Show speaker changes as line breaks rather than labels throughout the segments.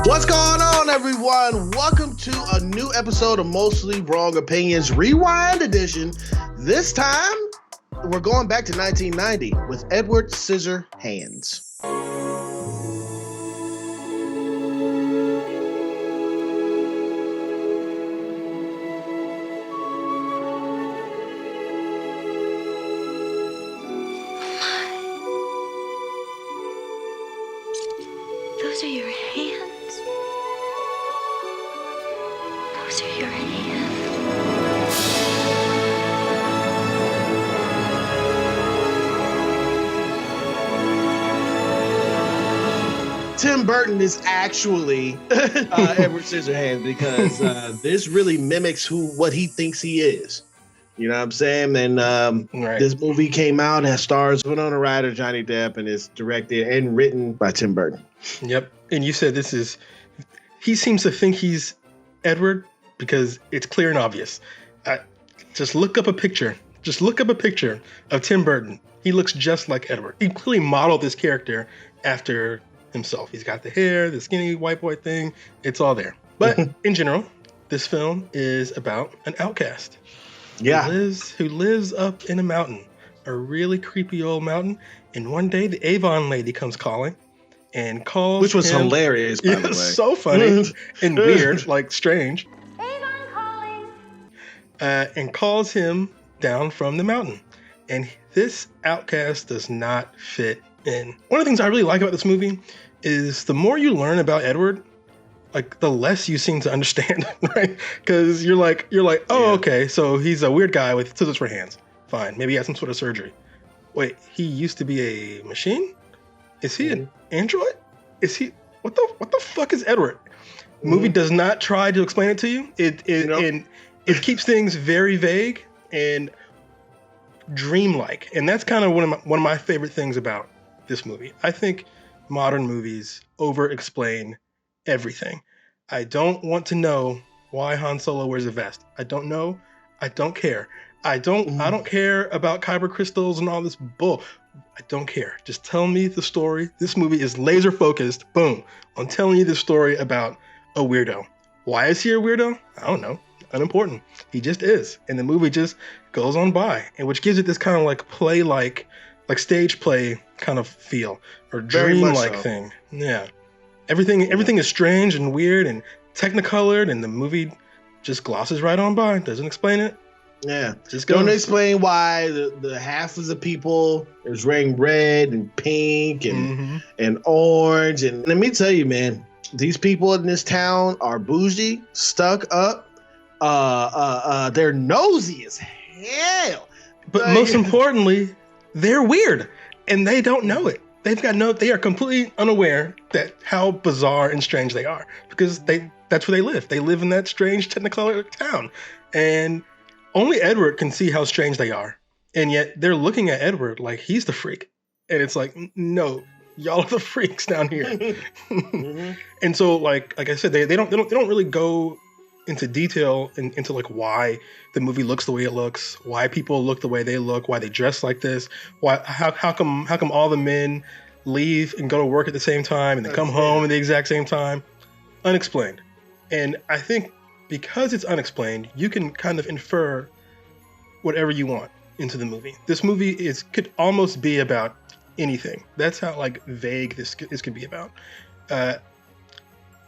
What's going on, everyone? Welcome to a new episode of Mostly Wrong Opinions Rewind Edition. This time, we're going back to 1990 with Edward Scissorhands.
Those are your hands. Those are your hands.
Tim Burton is actually Edward Scissorhands because this really mimics what he thinks he is. You know what I'm saying? And This movie came out, has stars Winona Ryder, Johnny Depp, and is directed and written by Tim Burton.
Yep. And you said he seems to think he's Edward because it's clear and obvious. Just look up a picture. Just look up a picture of Tim Burton. He looks just like Edward. He clearly modeled this character after himself. He's got the hair, the skinny white boy thing. It's all there. But in general, this film is about an outcast.
Yeah.
Who lives up in a mountain, a really creepy old mountain. And one day the Avon lady comes calling and calls
Which was
him,
hilarious, by the way.
So funny and weird, like strange.
Avon calling.
And calls him down from the mountain. And this outcast does not fit in. One of the things I really like about this movie is the more you learn about Edward, like the less you seem to understand, right? Because you're like, oh, okay, so he's a weird guy with scissors for hands. Fine, maybe he had some sort of surgery. Wait, he used to be a machine? Is he an android? Is he what the fuck is Edward? Movie does not try to explain it to you. And it keeps things very vague and dreamlike, and that's kind of one of my favorite things about this movie. I think modern movies over-explain everything. I don't want to know why Han Solo wears a vest. I don't know. I don't care. I don't care about kyber crystals and all this bull. I don't care. Just tell me the story. This movie is laser focused. Boom. On telling you the story about a weirdo. Why is he a weirdo? I don't know. Unimportant. He just is. And the movie just goes on by. And which gives it this kind of like stage play kind of feel. Or dream-like thing. Yeah. Everything is strange and weird and technicolored, and the movie just glosses right on by. Doesn't explain it.
Yeah.
Just goes.
Don't explain why the half of the people is wearing red and pink and orange. And let me tell you, man, these people in this town are bougie, stuck up. They're nosy as hell.
But most importantly, they're weird, and they don't know it. They are completely unaware that how bizarre and strange they are, because that's where they live. They live in that strange technicolor town, and only Edward can see how strange they are. And yet they're looking at Edward like he's the freak. And it's like, no, y'all are the freaks down here. And so like I said, they don't really go into detail into like why the movie looks the way it looks, why people look the way they look, why they dress like this, how come all the men leave and go to work at the same time and then come home at the exact same time. Unexplained. And I think because it's unexplained, you can kind of infer whatever you want into the movie. This movie could almost be about anything. That's how like vague this could be about. I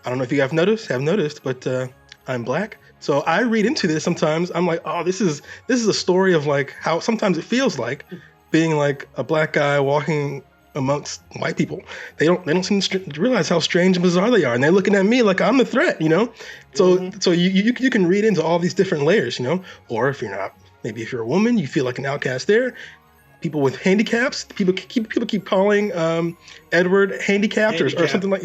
don't know if you have noticed, but I'm black. So I read into this sometimes. I'm like, oh, this is a story of like how sometimes it feels like being like a black guy walking amongst white people. They don't seem to realize how strange and bizarre they are, and they're looking at me like I'm the threat, you know. So you can read into all these different layers, you know. Or if you're not, maybe if you're a woman, you feel like an outcast there. People with handicaps, people keep calling Edward handicapped or something like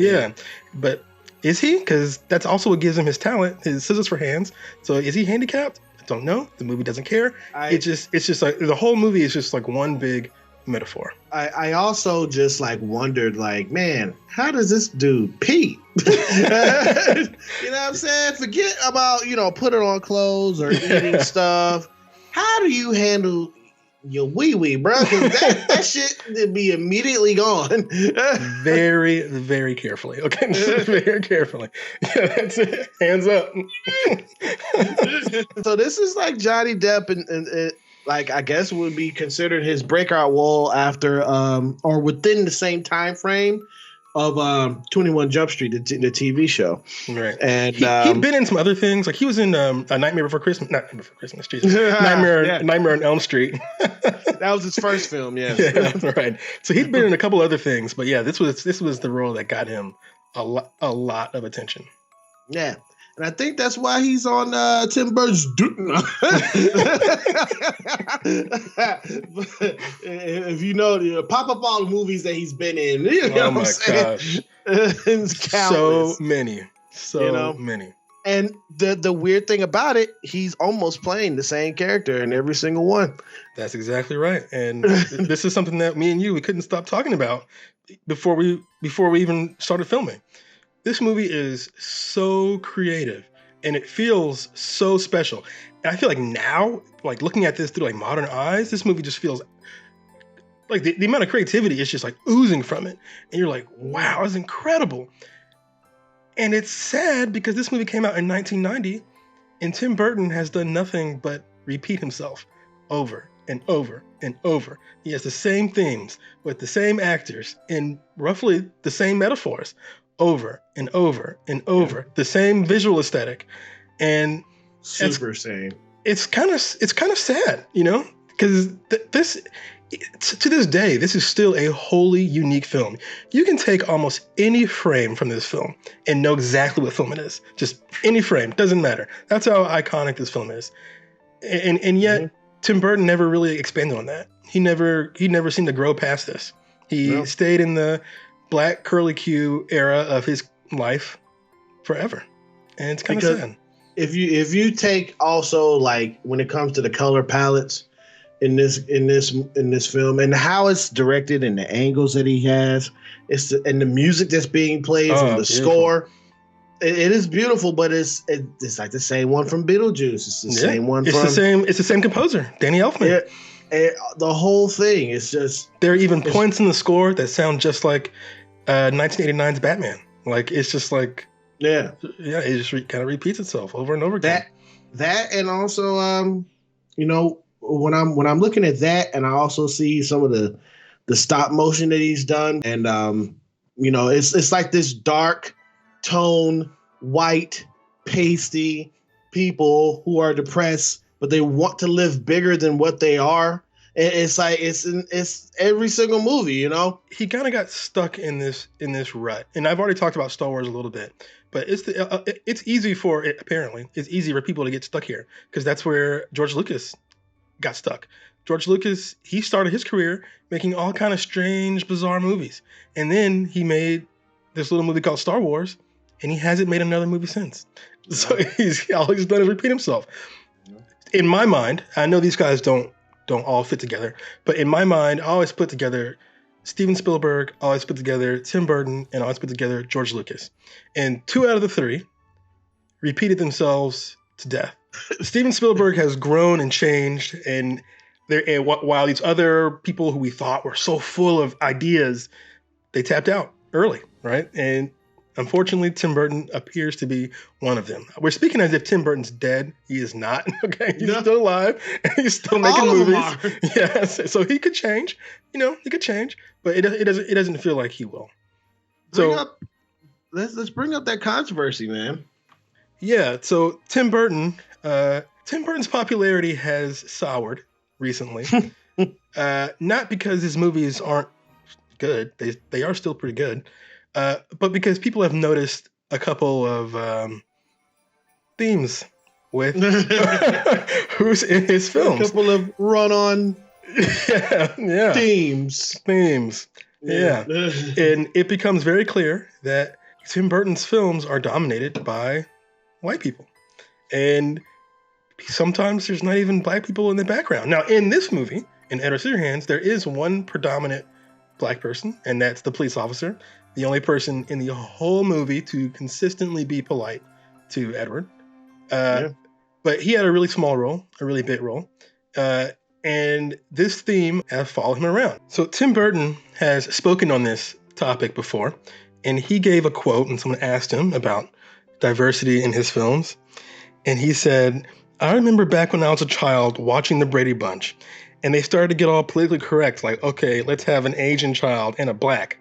But is he? Because that's also what gives him his talent, his scissors for hands. So is he handicapped? I don't know. The movie doesn't care. It's just like the whole movie is just like one big metaphor.
I also just like wondered, like, man, how does this dude pee? You know what I'm saying? Forget about, putting on clothes or eating stuff. How do you handle your wee, bro, because that shit would be immediately gone.
Very, very carefully. Okay, very carefully. Yeah, that's it. Hands up.
So this is like Johnny Depp and like I guess would be considered his breakout role after or within the same time frame of 21 Jump Street, the TV show.
Right.
And
he'd been in some other things. Like he was in A Nightmare Before Christmas. Not Nightmare Before Christmas, Jesus. Nightmare on Elm Street.
That was his first film, yes.
Yeah, right. So he'd been in a couple other things, but yeah, this was the role that got him a lot of attention.
Yeah. And I think that's why he's on Tim Burton's. If you know, pop up all the movies that he's been in. You know
oh my gosh. So many. Many.
And the weird thing about it, he's almost playing the same character in every single one.
That's exactly right. And this is something that me and you, we couldn't stop talking about before we even started filming. This movie is so creative and it feels so special. And I feel like now, like looking at this through like modern eyes, this movie just feels like the amount of creativity is just like oozing from it. And you're like, wow, it's incredible. And it's sad because this movie came out in 1990 and Tim Burton has done nothing but repeat himself over and over and over. He has the same themes with the same actors in roughly the same metaphors over and over and over, the same visual aesthetic. And
super same.
It's kind of sad, you know, because this to this day, this is still a wholly unique film. You can take almost any frame from this film and know exactly what film it is. Just any frame, doesn't matter. That's how iconic this film is. And yet Tim Burton never really expanded on that. He never seemed to grow past this. He stayed in the black curly Q era of his life forever. And it's kind of sad.
If you take also like when it comes to the color palettes in this film and how it's directed and the angles that he has, and the music that's being played from the score, it is beautiful. But it's like the same one from Beetlejuice. It's the same one.
It's the same composer, Danny Elfman.
The whole thing is just.
There are even points in the score that sound just like 1989's Batman. Like it's just like. Yeah, it just kind of repeats itself over and over again.
That and also, you know, when I'm looking at that, and I also see some of the stop motion that he's done, and you know, it's like this dark tone, white, pasty people who are depressed, but they want to live bigger than what they are. It's like it's every single movie, you know.
He kind of got stuck in this rut, and I've already talked about Star Wars a little bit, but it's easy for people to get stuck here because that's where George Lucas got stuck. George Lucas, he started his career making all kind of strange, bizarre movies, and then he made this little movie called Star Wars, and he hasn't made another movie since. So all he's done is repeat himself. In my mind, I know these guys don't all fit together. But in my mind, I always put together Steven Spielberg, I always put together Tim Burton, and I always put together George Lucas. And 2 out of the 3 repeated themselves to death. Steven Spielberg has grown and changed, and while these other people who we thought were so full of ideas, they tapped out early, right? And unfortunately, Tim Burton appears to be one of them. We're speaking as if Tim Burton's dead. He is not. Okay, he's still alive and he's still making movies. Yes, so he could change. You know, he could change, but it doesn't feel like he will.
Let's bring up that controversy, man.
Yeah. So Tim Burton's popularity has soured recently. Not because his movies aren't good. They are still pretty good. But because people have noticed a couple of themes with who's in his films.
A couple of run-on themes.
Yeah. And it becomes very clear that Tim Burton's films are dominated by white people. And sometimes there's not even black people in the background. Now, in this movie, in Edward Scissorhands, there is one predominant black person, and that's the police officer. The only person in the whole movie to consistently be polite to Edward. But he had a really small role, a really big role. And And this theme has followed him around. So Tim Burton has spoken on this topic before, and he gave a quote, and someone asked him about diversity in his films. And he said, "I remember back when I was a child watching the Brady Bunch, and they started to get all politically correct, like, okay, let's have an Asian child and a black.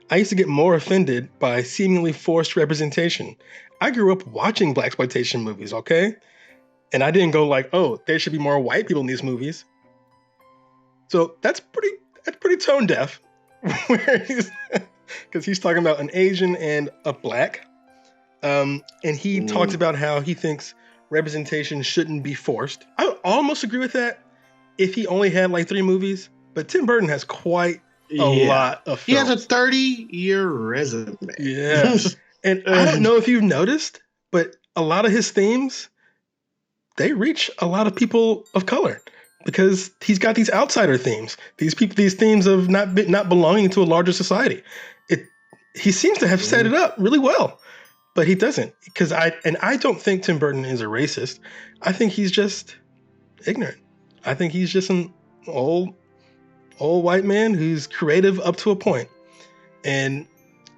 I used to get more offended by seemingly forced representation. I grew up watching blaxploitation movies, okay? And I didn't go like, oh, there should be more white people in these movies." So that's pretty tone deaf, because he's talking about an Asian and a black. And he talks about how he thinks representation shouldn't be forced. I would almost agree with that if he only had like 3 movies, but Tim Burton has quite a lot of films.
He has a 30-year resume.
Yeah. And I don't know if you've noticed, but a lot of his themes, they reach a lot of people of color because he's got these outsider themes, these themes of not belonging to a larger society. He seems to have set it up really well, but he doesn't. Because I don't think Tim Burton is a racist. I think he's just ignorant. I think he's just an old white man who's creative up to a point. And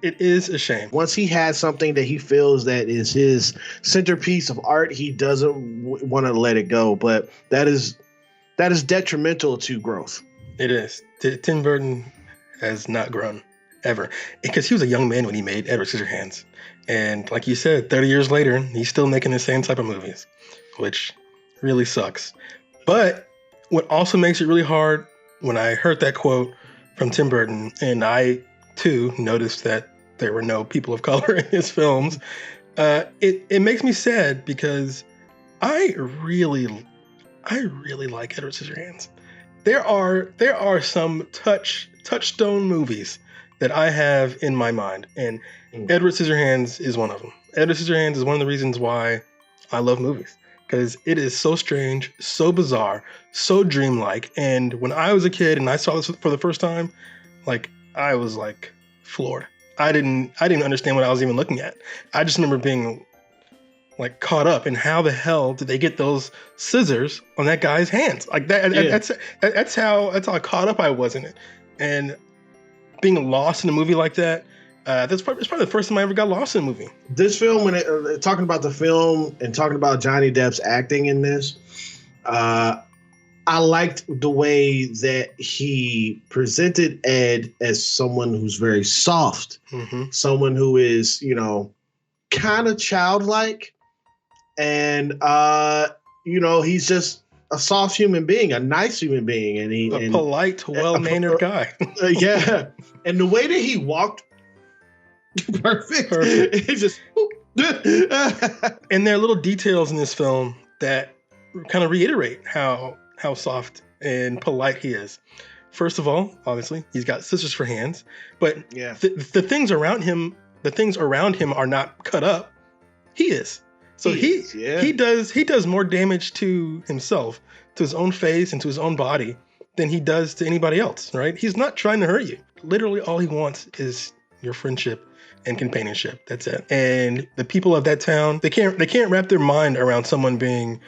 it is a shame.
Once he has something that he feels that is his centerpiece of art, he doesn't want to let it go. But that is detrimental to growth.
It is. Tim Burton has not grown ever, because he was a young man when he made Edward Scissorhands. And like you said, 30 years later, he's still making the same type of movies, which really sucks. But what also makes it really hard, when I heard that quote from Tim Burton, and I too noticed that there were no people of color in his films, it makes me sad, because I really like Edward Scissorhands. There are some touchstone movies that I have in my mind, and Edward Scissorhands is one of them. Edward Scissorhands is one of the reasons why I love movies, because it is so strange, so bizarre, so dreamlike. And when I was a kid and I saw this for the first time, like, I was like floored. I didn't understand what I was even looking at. I just remember being like caught up in how the hell did they get those scissors on that guy's hands? Like that. Yeah. That's how caught up I was in it, and being lost in a movie like that. It's probably the first time I ever got lost in a movie.
This film, when talking about the film and talking about Johnny Depp's acting in this, I liked the way that he presented Ed as someone who's very soft, someone who is, kind of childlike, and he's just a soft human being, a nice human being, and a
polite, well-mannered guy.
Yeah, and the way that he walked, perfect. It's just.
And there are little details in this film that kind of reiterate how soft and polite he is. First of all, obviously, he's got scissors for hands, but the things around him are not cut up. He is. So he does more damage to himself, to his own face and to his own body, than he does to anybody else, right? He's not trying to hurt you. Literally all he wants is your friendship and companionship. That's it. And the people of that town, they can't wrap their mind around someone being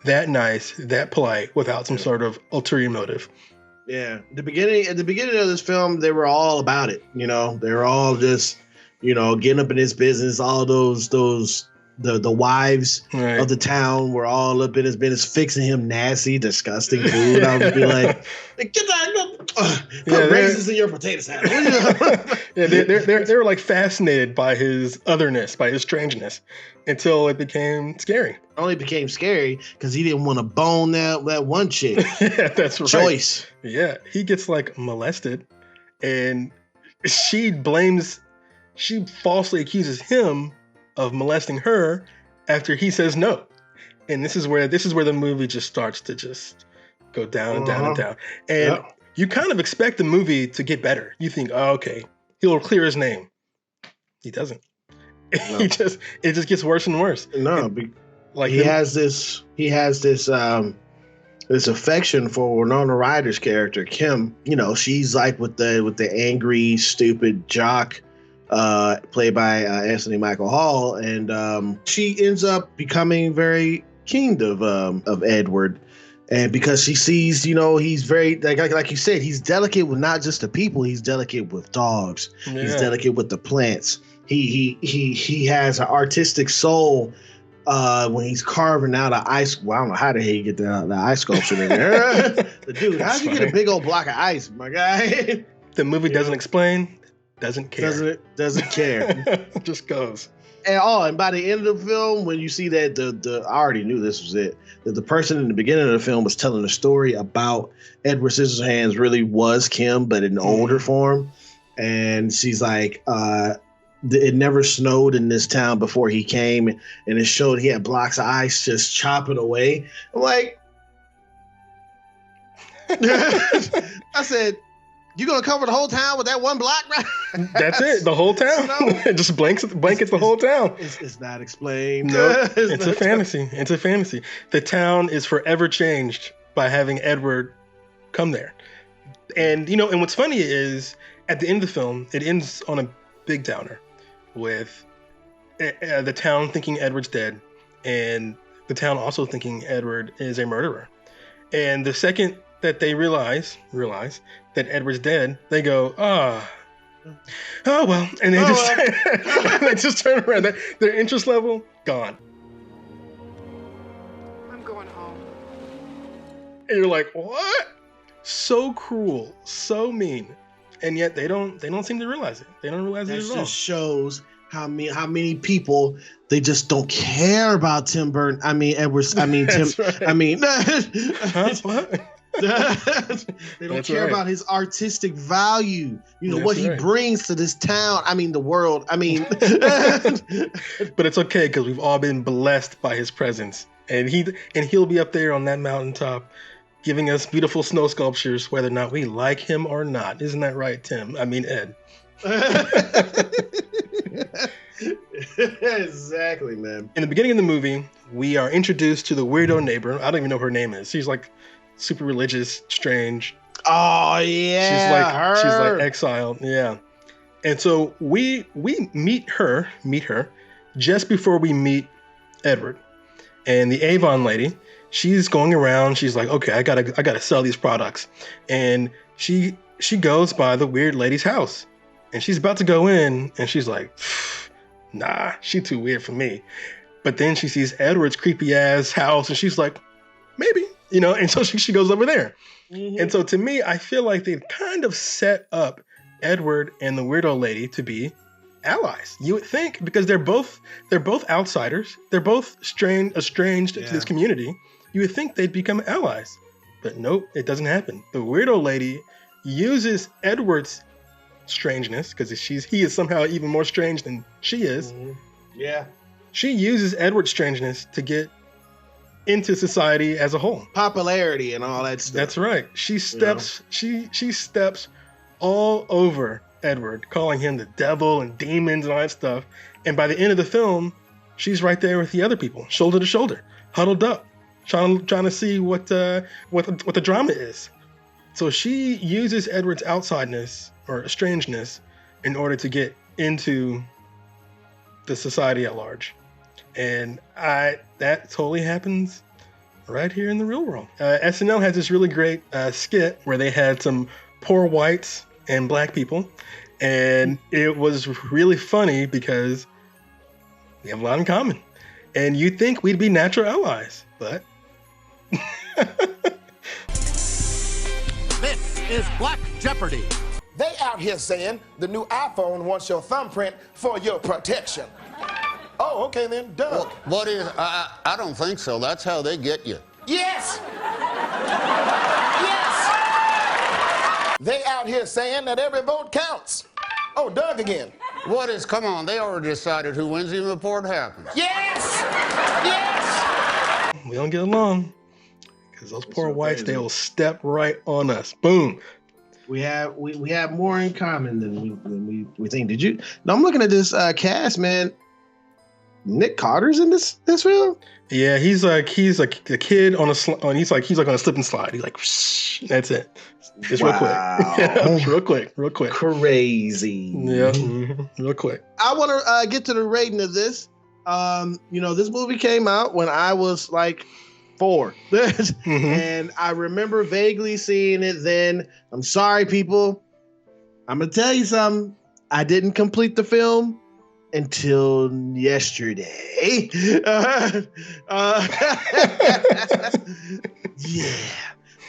that nice, that polite, without some sort of ulterior motive.
Yeah. At the beginning of this film, they were all about it. They were all just, getting up in his business. All the wives of the town were all up in his business, fixing him nasty, disgusting food. I would be like, get that, put raisins in your potato salad.
Yeah, they were like fascinated by his otherness, by his strangeness, until it became scary.
It only became scary because he didn't want to bone that one chick.
Yeah, that's right.
Joyce.
Yeah, he gets like molested, and she falsely accuses him of molesting her after he says no. And this is where the movie just starts to just go down and down and down. And you kind of expect the movie to get better. You think, oh, okay, he'll clear his name. He doesn't. No. It just gets worse and worse.
No, he has this affection for Winona Ryder's character, Kim. She's like with the angry, stupid jock, played by Anthony Michael Hall, and she ends up becoming very keen of Edward, And because she sees, he's very like you said, he's delicate with not just the people, he's delicate with dogs. Yeah. He's delicate with the plants. He has an artistic soul when he's carving out an ice. Well, I don't know how the hell you get the ice sculpture in there. But dude, how'd you get a big old block of ice, my guy?
The movie doesn't explain, doesn't care.
Doesn't care.
Just goes.
And by the end of the film, when you see that I already knew this was it, that the person in the beginning of the film was telling a story about Edward Scissorhands really was Kim, but in older form. And she's like, it never snowed in this town before he came, and it showed he had blocks of ice just chopping away. I'm like, I said, you gonna cover the whole town with that one block, right?
That's it, the whole town. It just blankets the whole town.
It's not explained.
No, it's a fantasy. It's a fantasy. The town is forever changed by having Edward come there. And and what's funny is at the end of the film, it ends on a big downer with the town thinking Edward's dead, and the town also thinking Edward is a murderer. And the second that they realize that Edward's dead, they go, oh well, and they they just turn around. Their interest level gone.
I'm going home.
And you're like, what? So cruel, so mean, and yet they don't seem to realize it. They don't realize it at all.
That just shows how many people, they just don't care about Tim Burton. I mean Edwards. I mean Tim. Right. I mean.
What?
They don't care about his artistic value, what he brings to this town. I mean, the world. I mean,
but it's okay because we've all been blessed by his presence, and he'll be up there on that mountaintop, giving us beautiful snow sculptures, whether or not we like him or not. Isn't that right, Tim? I mean, Ed.
Exactly, man.
In the beginning of the movie, we are introduced to the weirdo neighbor. I don't even know what her name is. She's like super religious, strange.
Oh yeah,
she's like exiled. Yeah, and so we meet her just before we meet Edward, and the Avon lady. She's going around. She's like, okay, I gotta sell these products, and she goes by the weird lady's house, and she's about to go in, and she's like, nah, she's too weird for me. But then she sees Edward's creepy ass house, and she's like, maybe. And so she goes over there. Mm-hmm. And so to me, I feel like they've kind of set up Edward and the weirdo lady to be allies. You would think, because they're both outsiders. They're both estranged to this community. You would think they'd become allies. But nope, it doesn't happen. The weirdo lady uses Edward's strangeness, because he is somehow even more strange than she is.
Mm-hmm. Yeah.
She uses Edward's strangeness to get into society as a whole,
popularity and all that stuff.
That's right. She steps she steps all over Edward, calling him the devil and demons and all that stuff. And by the end of the film, she's right there with the other people, shoulder to shoulder, huddled up, trying to see what the drama is. So she uses Edward's outsideness or strangeness in order to get into the society at large. And that totally happens right here in the real world. SNL has this really great skit where they had some poor whites and black people, and it was really funny because we have a lot in common. And you'd think we'd be natural allies, but
this is Black Jeopardy.
They out here saying the new iPhone wants your thumbprint for your protection. Oh, okay then, Doug.
What is, I don't think so. That's how they get you.
Yes! Yes! They out here saying that every vote counts. Oh, Doug again.
Come on, they already decided who wins even before it happens.
Yes! Yes!
We don't get along because those poor whites, they will step right on us. Boom.
We have more in common than we think. Did you? No, I'm looking at this cast, man. Nick Carter's in this film.
Yeah, he's like a kid on he's like on a slip and slide. He's like, that's it. Just real quick. Yeah, real quick.
Crazy.
Yeah, real quick.
I want to get to the rating of this. This movie came out when I was like 4. And I remember vaguely seeing it then. I'm sorry, people. I'm going to tell you something. I didn't complete the film until yesterday. Yeah.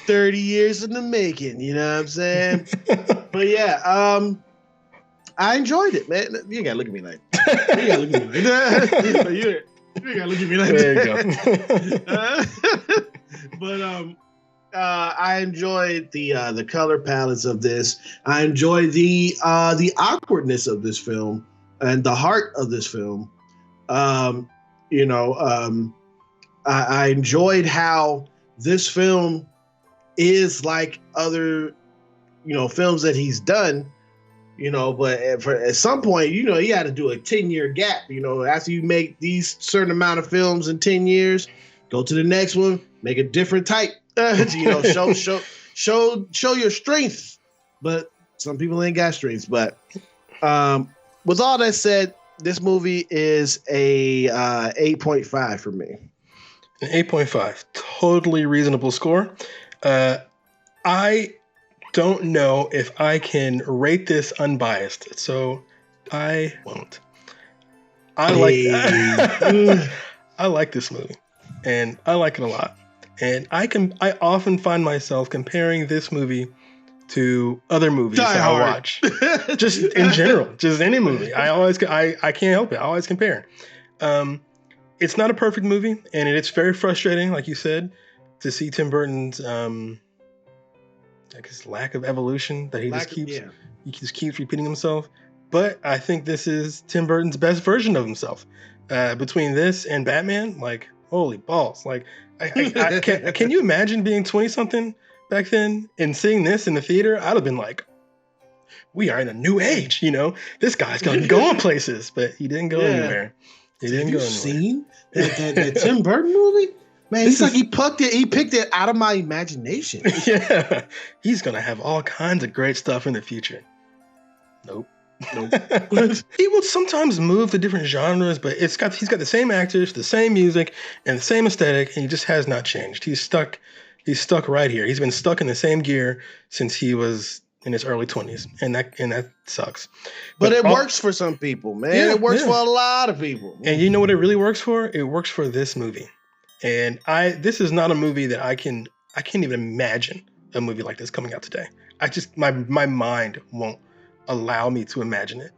30 years in the making, you know what I'm saying? But yeah, I enjoyed it, man. You gotta look at me like you gotta look at me like that. You gotta look at me like that. There you go. But I enjoyed the color palettes of this. I enjoyed the awkwardness of this film and the heart of this film. I enjoyed how this film is like other, films that he's done, but at some point, you got to do a 10-year gap, after you make these certain amount of films in 10 years, go to the next one, make a different type, show your strength. But some people ain't got strengths. But with all that said, this movie is a 8.5 for me.
An 8.5, totally reasonable score. I don't know if I can rate this unbiased, so I won't. I like this movie, and I like it a lot. And I often find myself comparing this movie to other movies that I watch, just in general, just any movie. I can't help it. I always compare. It's not a perfect movie, and it's very frustrating, like you said, to see Tim Burton's lack of evolution, that he just keeps repeating himself. But I think this is Tim Burton's best version of himself. Between this and Batman, like, holy balls! Like, can you imagine being 20-something back then and seeing this in the theater? I'd have been like, we are in a new age, This guy's gonna go on places, but he didn't go anywhere. Have you
seen that Tim Burton movie? Man, he picked it out of my imagination.
Yeah. He's gonna have all kinds of great stuff in the future. Nope. He will sometimes move to different genres, but he's got the same actors, the same music, and the same aesthetic, and he just has not changed. He's stuck right here. He's been stuck in the same gear since he was in his early 20s, and that sucks.
But it works for some people, man. Yeah, it works for a lot of people.
And you know what it really works for? It works for this movie. And this is not a movie that I can't even imagine a movie like this coming out today. My mind won't allow me to imagine it,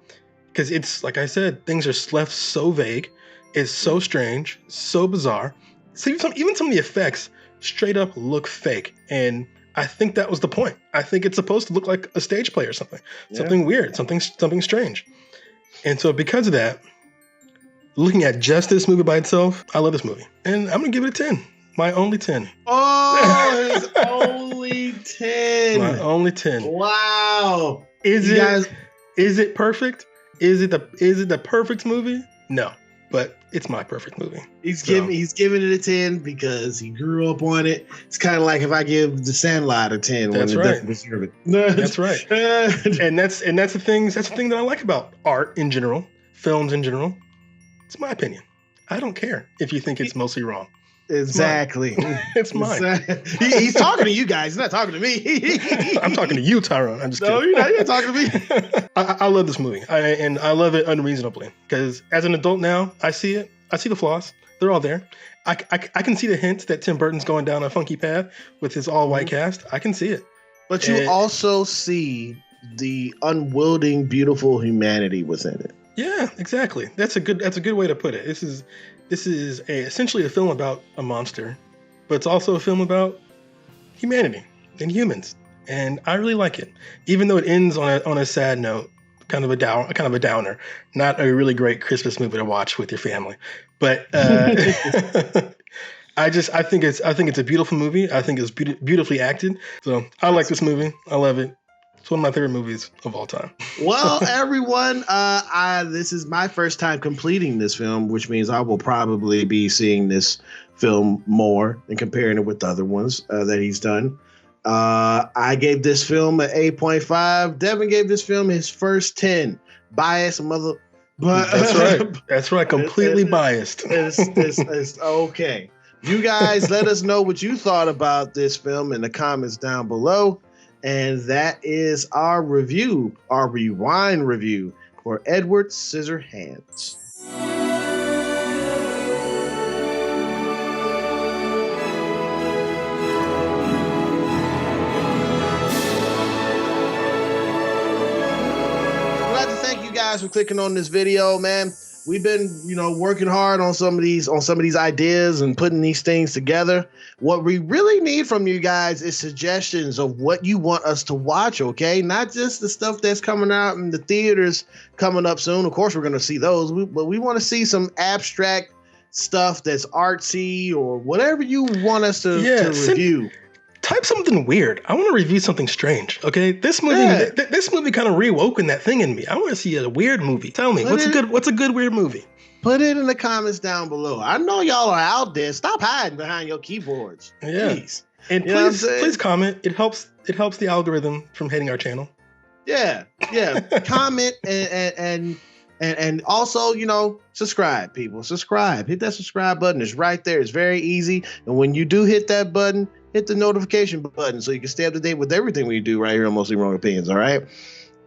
because it's, like I said, things are left so vague. It's so strange, so bizarre. So even some of the effects straight up look fake. And I think that was the point. I think it's supposed to look like a stage play or something, something weird, something strange. And so because of that, looking at just this movie by itself, I love this movie. And I'm going to give it a 10. My only 10.
Oh, his only 10.
My only 10.
Wow.
Is it perfect? Is it the perfect movie? No, but it's my perfect movie.
He's giving it a 10 because he grew up on it. It's kind of like if I give The Sandlot a 10 when it doesn't deserve it.
That's right. and that's the thing that I like about art in general, films in general. It's my opinion. I don't care if you think it's mostly wrong.
Exactly.
It's mine.
He's talking to you guys. He's not talking to me.
I'm talking to you, Tyrone. I'm just kidding.
No, you're not talking to me.
I love this movie. And I love it unreasonably. Because as an adult now, I see it. I see the flaws. They're all there. I can see the hint that Tim Burton's going down a funky path with his all-white cast. I can see it.
But you also see the unwielding, beautiful humanity within it.
Yeah, exactly. That's a good way to put it. This is essentially a film about a monster, but it's also a film about humanity and humans, and I really like it. Even though it ends on a sad note, kind of a downer, not a really great Christmas movie to watch with your family. But I think it's a beautiful movie. I think it's beautifully acted. So I like this movie. I love it. It's one of my favorite movies of all time.
Well, everyone, this is my first time completing this film, which means I will probably be seeing this film more and comparing it with the other ones that he's done. I gave this film an 8.5. Devin gave this film his first 10. Biased mother. But
That's right. That's right. Completely biased.
It's okay. You guys let us know what you thought about this film in the comments down below. And that is our review, our rewind review for Edward Scissorhands. I'd like to thank you guys for clicking on this video, man. We've been, working hard on some of these ideas and putting these things together. What we really need from you guys is suggestions of what you want us to watch, okay? Not just the stuff that's coming out in the theaters coming up soon. Of course, we're going to see those, but we want to see some abstract stuff that's artsy or whatever you want us to review.
Type something weird. I want to review something strange. Okay, this movie kind of reawoken that thing in me. I want to see a weird movie. Tell me, what's a good weird movie?
Put it in the comments down below. I know y'all are out there. Stop hiding behind your keyboards.
Yeah.
Please.
And please comment. It helps the algorithm from hitting our channel.
Yeah. Comment and also, subscribe, people. Subscribe. Hit that subscribe button. It's right there. It's very easy. And when you do hit that button, hit the notification button so you can stay up to date with everything we do right here on Mostly Wrong Opinions, all right?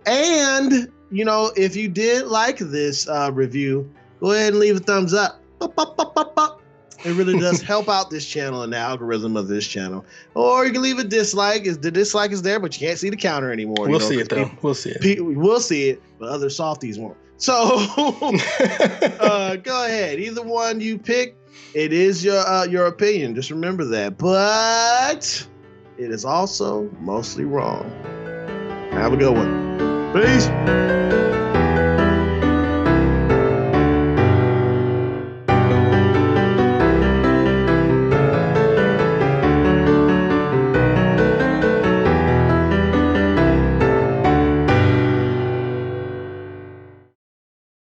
And, if you did like this review, go ahead and leave a thumbs up. It really does help out this channel and the algorithm of this channel. Or you can leave a dislike. The dislike is there, but you can't see the counter anymore.
We'll see it, though. We'll see it.
We'll see it, but other softies won't. So go ahead. Either one you pick, it is your opinion. Just remember that. But it is also mostly wrong. Have a good one. Peace.